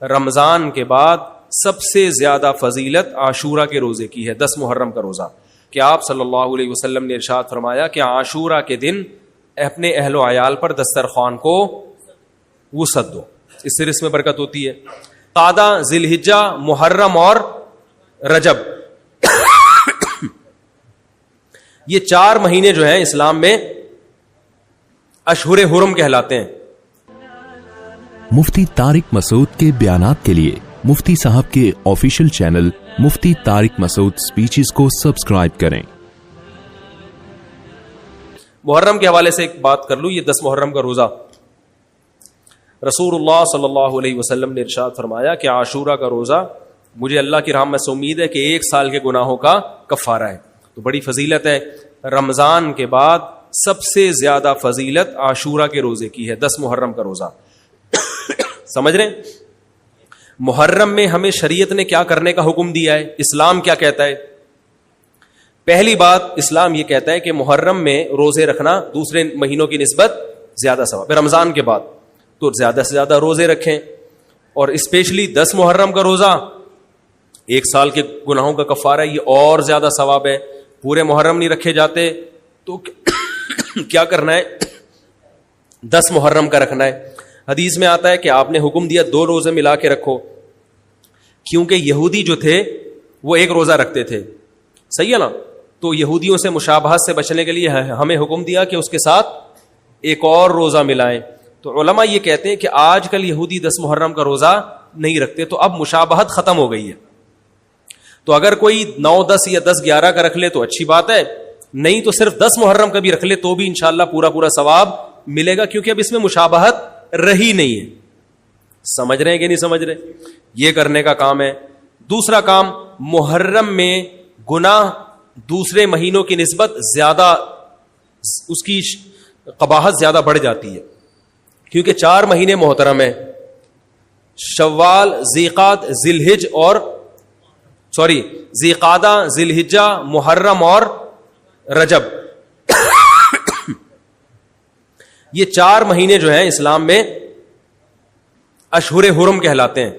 رمضان کے بعد سب سے زیادہ فضیلت عاشورہ کے روزے کی ہے, 10 محرم کا روزہ. کہ آپ صلی اللہ علیہ وسلم نے ارشاد فرمایا کہ عاشورہ کے دن اپنے اہل و عیال پر دسترخوان کو وسعت دو, اس سے رزق میں برکت ہوتی ہے. قعدہ, ذی الحجہ, محرم اور رجب, یہ 4 مہینے جو ہیں اسلام میں اشہر حرم کہلاتے ہیں. مفتی طارق مسعود کے بیانات کے لیے مفتی صاحب کے آفیشیل چینل مفتی طارق مسعود سپیچز کو سبسکرائب کریں. محرم کے حوالے سے ایک بات کر لوں, یہ 10 محرم کا روزہ, رسول اللہ صلی اللہ علیہ وسلم نے ارشاد فرمایا کہ عاشورہ کا روزہ مجھے اللہ کی رحمت سے امید ہے کہ 1 سال کے گناہوں کا کفارہ ہے. تو بڑی فضیلت ہے. رمضان کے بعد سب سے زیادہ فضیلت عاشورہ کے روزے کی ہے, 10 محرم کا روزہ. سمجھ رہے ہیں محرم میں ہمیں شریعت نے کیا کرنے کا حکم دیا ہے, اسلام کیا کہتا ہے؟ پہلی بات, اسلام یہ کہتا ہے کہ محرم میں روزے رکھنا دوسرے مہینوں کی نسبت زیادہ ثواب ہے. رمضان کے بعد تو زیادہ سے زیادہ روزے رکھیں, اور اسپیشلی 10 محرم کا روزہ 1 سال کے گناہوں کا کفارہ ہے, یہ اور زیادہ ثواب ہے. پورے محرم نہیں رکھے جاتے تو کیا کرنا ہے, 10 محرم کا رکھنا ہے. حدیث میں آتا ہے کہ آپ نے حکم دیا 2 روزے ملا کے رکھو, کیونکہ یہودی جو تھے وہ 1 روزہ رکھتے تھے, صحیح ہے نا. تو یہودیوں سے مشابہت سے بچنے کے لیے ہمیں حکم دیا کہ اس کے ساتھ 1 اور روزہ ملائیں. تو علماء یہ کہتے ہیں کہ آج کل یہودی 10 محرم کا روزہ نہیں رکھتے, تو اب مشابہت ختم ہو گئی ہے. تو اگر کوئی 9, 10 یا 10, 11 کا رکھ لے تو اچھی بات ہے, نہیں تو صرف 10 محرم کا بھی رکھ لے تو بھی انشاءاللہ پورا ثواب ملے گا, کیونکہ اب اس میں مشابہت رہی نہیں ہے. سمجھ رہے ہیں کہ نہیں سمجھ رہے؟ یہ کرنے کا کام ہے. دوسرا کام, محرم میں گناہ دوسرے مہینوں کی نسبت زیادہ, اس کی قباحت زیادہ بڑھ جاتی ہے, کیونکہ 4 مہینے محترم ہیں, شوال, ذیقعد, ذیلحج اور ذیقعدہ, ذیلحجہ, محرم اور رجب. یہ 4 مہینے جو ہیں اسلام میں اشہر حرم کہلاتے ہیں.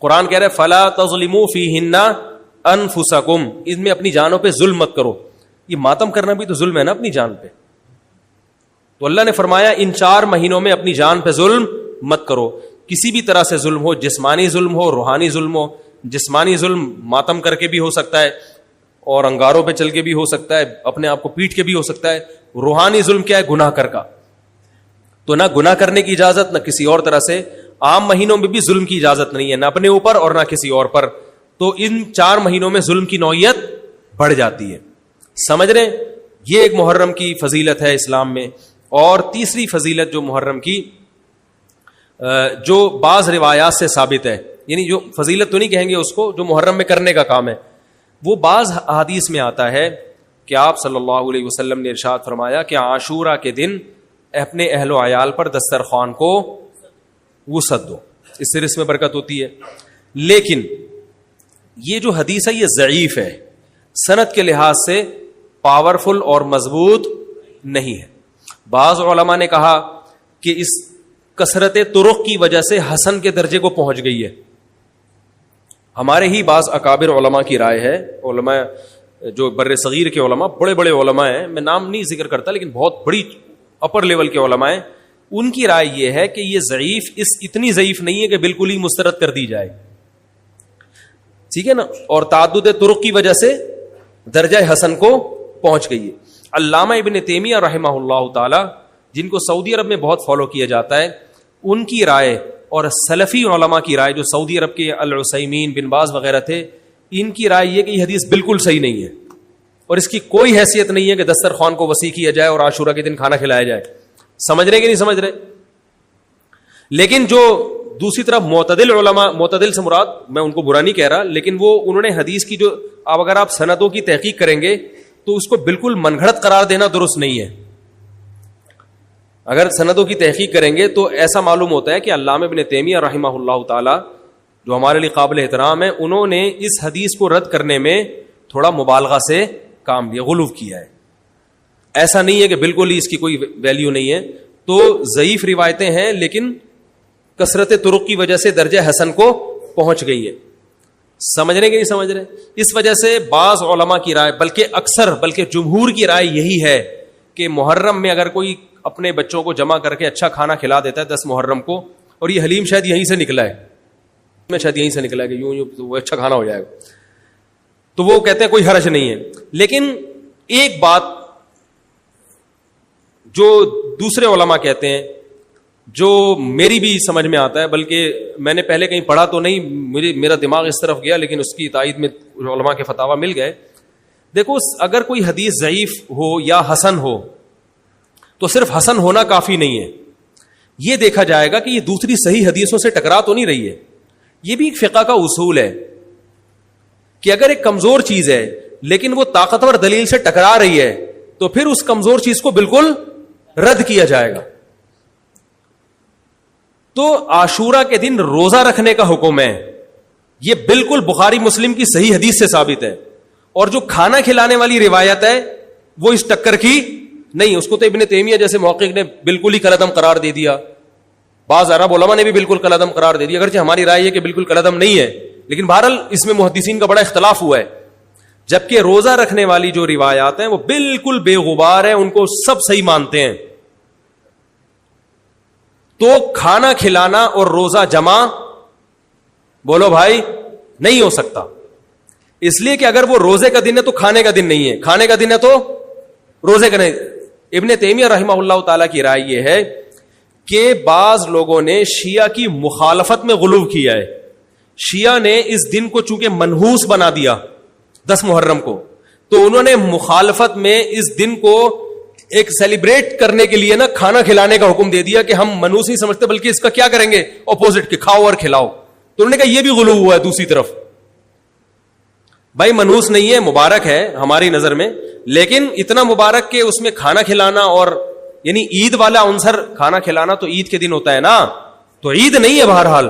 قرآن کہہ رہے فلا تظلموا فیہن انفسکم, اس میں اپنی جانوں پہ ظلم مت کرو. یہ ماتم کرنا بھی تو ظلم ہے نا اپنی جان پہ. تو اللہ نے فرمایا ان 4 مہینوں میں اپنی جان پہ ظلم مت کرو. کسی بھی طرح سے ظلم ہو, جسمانی ظلم ہو, روحانی ظلم ہو. جسمانی ظلم ماتم کر کے بھی ہو سکتا ہے, اور انگاروں پہ چل کے بھی ہو سکتا ہے, اپنے آپ کو پیٹ کے بھی ہو سکتا ہے. روحانی ظلم کیا ہے؟ گناہ کر کا. تو نہ گناہ کرنے کی اجازت, نہ کسی اور طرح سے. عام مہینوں میں بھی ظلم کی اجازت نہیں ہے, نہ اپنے اوپر اور نہ کسی اور پر. تو ان 4 مہینوں میں ظلم کی نوعیت بڑھ جاتی ہے. سمجھ رہے ہیں؟ یہ ایک محرم کی فضیلت ہے اسلام میں. اور تیسری فضیلت جو محرم کی, جو بعض روایات سے ثابت ہے, یعنی جو فضیلت تو نہیں کہیں گے اس کو, جو محرم میں کرنے کا کام ہے, وہ بعض احادیث میں آتا ہے کہ آپ صلی اللہ علیہ وسلم نے ارشاد فرمایا کہ عاشورہ کے دن اپنے اہل و عیال پر دسترخوان کو وسعت دو, اس سے رزق میں برکت ہوتی ہے. لیکن یہ جو حدیث ہے یہ ضعیف ہے, سند کے لحاظ سے پاورفل اور مضبوط نہیں ہے. بعض علماء نے کہا کہ اس کثرت طرق کی وجہ سے حسن کے درجے کو پہنچ گئی ہے. ہمارے ہی بعض اکابر علماء کی رائے ہے, علماء جو بر صغیر کے علماء, بڑے بڑے علماء ہیں, میں نام نہیں ذکر کرتا لیکن بہت بڑی اپر لیول کے علماء ہیں, ان کی رائے یہ ہے کہ یہ ضعیف اتنی ضعیف نہیں ہے کہ بالکل ہی مسترد کر دی جائے, ٹھیک ہے نا, اور تعدد طرق کی وجہ سے درجہ حسن کو پہنچ گئی ہے. علامہ ابن تیمیہ رحمہ اللہ تعالی, جن کو سعودی عرب میں بہت فالو کیا جاتا ہے, ان کی رائے اور سلفی علماء کی رائے, جو سعودی عرب کے العثیمین, بن باز وغیرہ تھے, ان کی رائے یہ کہ یہ حدیث بالکل صحیح نہیں ہے, اور اس کی کوئی حیثیت نہیں ہے کہ دسترخوان کو وسیع کیا جائے اور عاشورہ کے دن کھانا کھلایا جائے. سمجھ رہے کہ نہیں سمجھ رہے؟ لیکن جو دوسری طرف معتدل علماء, معتدل سے مراد میں ان کو برا نہیں کہہ رہا, لیکن وہ انہوں نے حدیث کی جو, اب اگر آپ سندوں کی تحقیق کریں گے تو اس کو بالکل من گھڑت قرار دینا درست نہیں ہے. اگر سندوں کی تحقیق کریں گے تو ایسا معلوم ہوتا ہے کہ علامہ ابن تیمیہ رحمہ اللہ تعالی, جو ہمارے لیے قابل احترام ہے, انہوں نے اس حدیث کو رد کرنے میں تھوڑا مبالغہ سے کام لیا, غلو کیا ہے. ایسا نہیں ہے کہ بالکل ہی اس کی کوئی ویلیو نہیں ہے. تو ضعیف روایتیں ہیں لیکن کثرت طرق کی وجہ سے درجہ حسن کو پہنچ گئی ہے. سمجھ رہے کہ نہیں سمجھ رہے؟ اس وجہ سے بعض علماء کی رائے، بلکہ جمہور کی رائے یہی ہے کہ محرم میں اگر کوئی اپنے بچوں کو جمع کر کے اچھا کھانا کھلا دیتا ہے 10 محرم کو، اور یہ حلیم شاید یہیں سے نکلا ہے، کہ یوں وہ اچھا کھانا ہو جائے گا، تو وہ کہتے ہیں کوئی حرج نہیں ہے. لیکن ایک بات جو دوسرے علماء کہتے ہیں، جو میری بھی سمجھ میں آتا ہے، بلکہ میں نے پہلے کہیں پڑھا تو نہیں، میرا دماغ اس طرف گیا، لیکن اس کی تائید میں علماء کے فتاوی مل گئے. دیکھو، اگر کوئی حدیث ضعیف ہو یا حسن ہو تو صرف حسن ہونا کافی نہیں ہے، یہ دیکھا جائے گا کہ یہ دوسری صحیح حدیثوں سے ٹکرا تو نہیں رہی ہے. یہ بھی ایک فقہ کا اصول ہے کہ اگر ایک کمزور چیز ہے لیکن وہ طاقتور دلیل سے ٹکرا رہی ہے تو پھر اس کمزور چیز کو بالکل رد کیا جائے گا. تو عاشورہ کے دن روزہ رکھنے کا حکم ہے، یہ بالکل بخاری مسلم کی صحیح حدیث سے ثابت ہے. اور جو کھانا کھلانے والی روایت ہے وہ اس ٹکر کی نہیں، اس کو تو ابن تیمیہ جیسے محقق نے بالکل ہی کالعدم قرار دے دیا، بعض عرب علماء نے بھی بالکل کالعدم قرار دے دیا، اگرچہ ہماری رائے ہے کہ بالکل کالعدم نہیں ہے، لیکن بہرحال اس میں محدثین کا بڑا اختلاف ہوا ہے. جبکہ روزہ رکھنے والی جو روایات ہیں وہ بالکل بے غبار ہیں، ان کو سب صحیح مانتے ہیں. تو کھانا کھلانا اور روزہ جمع بولو بھائی نہیں ہو سکتا، اس لیے کہ اگر وہ روزے کا دن ہے تو کھانے کا دن نہیں ہے، کھانے کا دن ہے تو روزے کا نہیں. ابن تیمیہ رحمہ اللہ تعالی کی رائے یہ ہے کہ بعض لوگوں نے شیعہ کی مخالفت میں غلو کیا ہے. شیعہ نے اس دن کو چونکہ منحوس بنا دیا 10 محرم کو، تو انہوں نے مخالفت میں اس دن کو ایک سیلیبریٹ کرنے کے لیے نا کھانا کھلانے کا حکم دے دیا کہ ہم منحوس نہیں سمجھتے بلکہ اس کا کیا کریں گے، اپوزٹ، کہ کھاؤ اور کھلاؤ. تو انہوں نے کہا یہ بھی غلو ہوا ہے دوسری طرف. بھائی منحوس نہیں ہے، مبارک ہے ہماری نظر میں، لیکن اتنا مبارک کہ اس میں کھانا کھلانا اور یعنی عید والا عنصر، کھانا کھلانا تو عید کے دن ہوتا ہے نا، تو عید نہیں ہے بہرحال.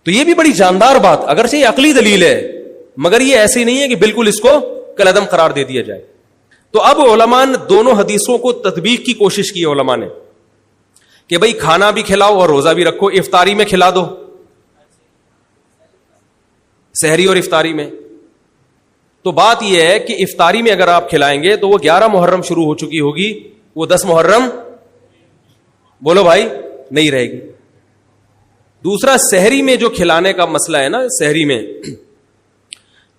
تو یہ بھی بڑی جاندار بات، اگرچہ یہ عقلی دلیل ہے مگر یہ ایسی نہیں ہے کہ بالکل اس کو کالعدم قرار دے دیا جائے. تو اب علماء نے دونوں حدیثوں کو تطبیق کی کوشش کی علماء نے کہ بھئی کھانا بھی کھلاؤ اور روزہ بھی رکھو، افطاری میں کھلا دو، سحری اور افطاری میں. تو بات یہ ہے کہ افطاری میں اگر آپ کھلائیں گے تو وہ 11 محرم شروع ہو چکی ہوگی، وہ 10 محرم بولو بھائی نہیں رہے گی. دوسرا سحری میں جو کھلانے کا مسئلہ ہے نا، سحری میں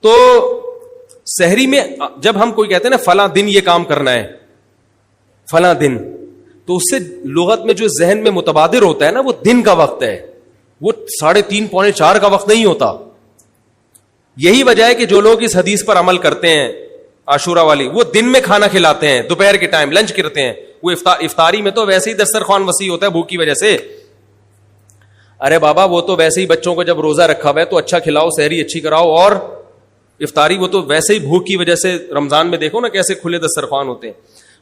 تو سحری میں جب ہم کوئی کہتے ہیں نا فلاں دن یہ کام کرنا ہے، فلاں دن، تو اس سے لغت میں جو ذہن میں متبادر ہوتا ہے نا وہ دن کا وقت ہے، وہ 3:30 پونے 4 کا وقت نہیں ہوتا. یہی وجہ ہے کہ جو لوگ اس حدیث پر عمل کرتے ہیں عاشورہ والی، وہ دن میں کھانا کھلاتے ہیں، دوپہر کے ٹائم لنچ کرتے ہیں. وہ افطاری میں تو ویسے ہی دسترخوان وسیع ہوتا ہے بھوک کی وجہ سے. ارے بابا وہ تو ویسے ہی بچوں کو جب روزہ رکھا ہوا ہے تو اچھا کھلاؤ، سحری اچھی کراؤ، اور افطاری وہ تو ویسے ہی بھوک کی وجہ سے. رمضان میں دیکھو نا کیسے کھلے دسترخوان ہوتے ہیں.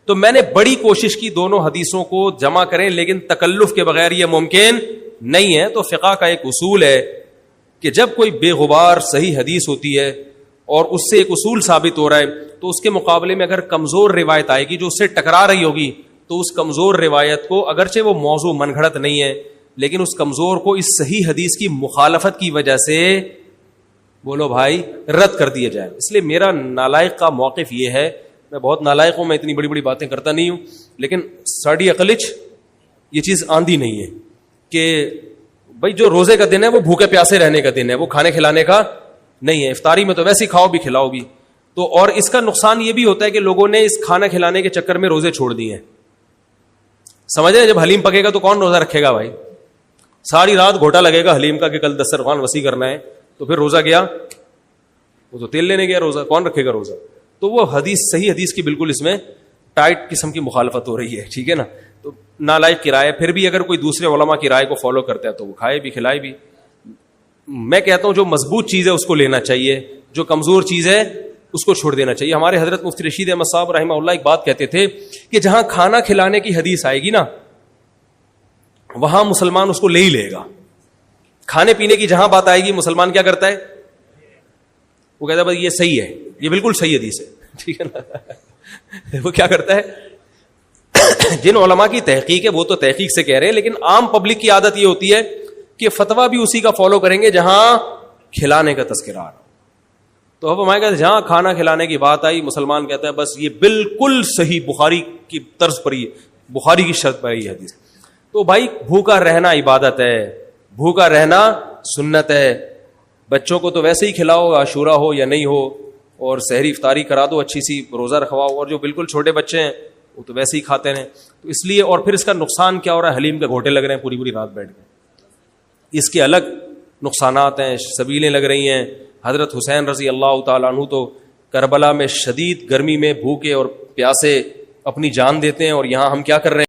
تو میں نے بڑی کوشش کی دونوں حدیثوں کو جمع کریں، لیکن تکلف کے بغیر یہ ممکن نہیں ہے. تو فقہ کا ایک اصول ہے کہ جب کوئی بے غبار صحیح حدیث ہوتی ہے اور اس سے ایک اصول ثابت ہو رہا ہے تو اس کے مقابلے میں اگر کمزور روایت آئے گی جو اس سے ٹکرا رہی ہوگی تو اس کمزور روایت کو، اگرچہ وہ موضوع من گھڑت نہیں ہے، لیکن اس کمزور کو اس صحیح حدیث کی مخالفت کی وجہ سے بولو بھائی رد کر دیا جائے. اس لیے میرا نالائق کا موقف یہ ہے، میں بہت نالائق ہوں، میں اتنی بڑی بڑی باتیں کرتا نہیں ہوں، لیکن ساڑی عقلچ یہ چیز آندھی نہیں ہے کہ بھائی جو روزے کا دن ہے وہ بھوکے پیاسے رہنے کا دن ہے، وہ کھانے کھلانے کا نہیں ہے. افطاری میں تو ویسے ہی کھاؤ بھی کھلاؤ بھی. تو اور اس کا نقصان یہ بھی ہوتا ہے کہ لوگوں نے اس کھانا کھلانے کے چکر میں روزے چھوڑ دیے ہیں. سمجھ رہے ہیں؟ جب حلیم پکے گا تو کون روزہ رکھے گا بھائی؟ ساری رات گھوٹا لگے گا حلیم کا کہ کل دسترخوان وسیع کرنا ہے، تو پھر روزہ گیا، وہ تو تیل لینے گیا، روزہ کون رکھے گا روزہ؟ تو وہ حدیث صحیح حدیث کی بالکل اس میں ٹائٹ قسم کی مخالفت ہو رہی ہے. ٹھیک ہے نا؟ تو نالائق کی رائے، پھر بھی اگر کوئی دوسرے علماء کی رائے کو فالو کرتا ہے تو وہ کھائے بھی کھلائے بھی. میں کہتا ہوں جو مضبوط چیز ہے اس کو لینا چاہیے، جو کمزور چیز ہے اس کو چھوڑ دینا چاہیے. ہمارے حضرت مفتی رشید احمد صاحب رحمہ اللہ ایک بات کہتے تھے کہ جہاں کھانا کھلانے کی حدیث آئے گی نا وہاں مسلمان اس کو لے ہی لے گا. کھانے پینے کی جہاں بات آئے گی مسلمان کیا کرتا ہے؟ وہ کہتا ہے بھائی یہ صحیح ہے، یہ بالکل صحیح حدیث ہے. ٹھیک ہے نا؟ وہ کیا کرتا ہے؟ جن علماء کی تحقیق ہے وہ تو تحقیق سے کہہ رہے ہیں, لیکن عام پبلک کی عادت یہ ہوتی ہے کہ فتویٰ بھی اسی کا فالو کریں گے جہاں کھلانے کا تذکرہ آ رہا. تو اب ہمارے کہتے جہاں کھانا کھلانے کی بات آئی, مسلمان کہتا ہے بس یہ بالکل صحیح بخاری کی طرز پر, یہ بخاری کی شرط پر یہ حدیث. تو بھائی بھوکا رہنا عبادت ہے, بھوکا رہنا سنت ہے. بچوں کو تو ویسے ہی کھلاؤ, عاشورہ ہو یا نہیں ہو, اور سحری افطاری کرا دو, اچھی سی روزہ رکھواؤ, اور جو بالکل چھوٹے بچے ہیں وہ تو ویسے ہی کھاتے ہیں. تو اس لیے, اور پھر اس کا نقصان کیا ہو رہا ہے, حلیم کے گھوٹے لگ رہے ہیں پوری پوری رات بیٹھ کے, اس کے الگ نقصانات ہیں, سبیلیں لگ رہی ہیں. حضرت حسین رضی اللہ تعالیٰ عنہ تو کربلا میں شدید گرمی میں بھوکے اور پیاسے اپنی جان دیتے ہیں, اور یہاں ہم کیا کر رہے ہیں؟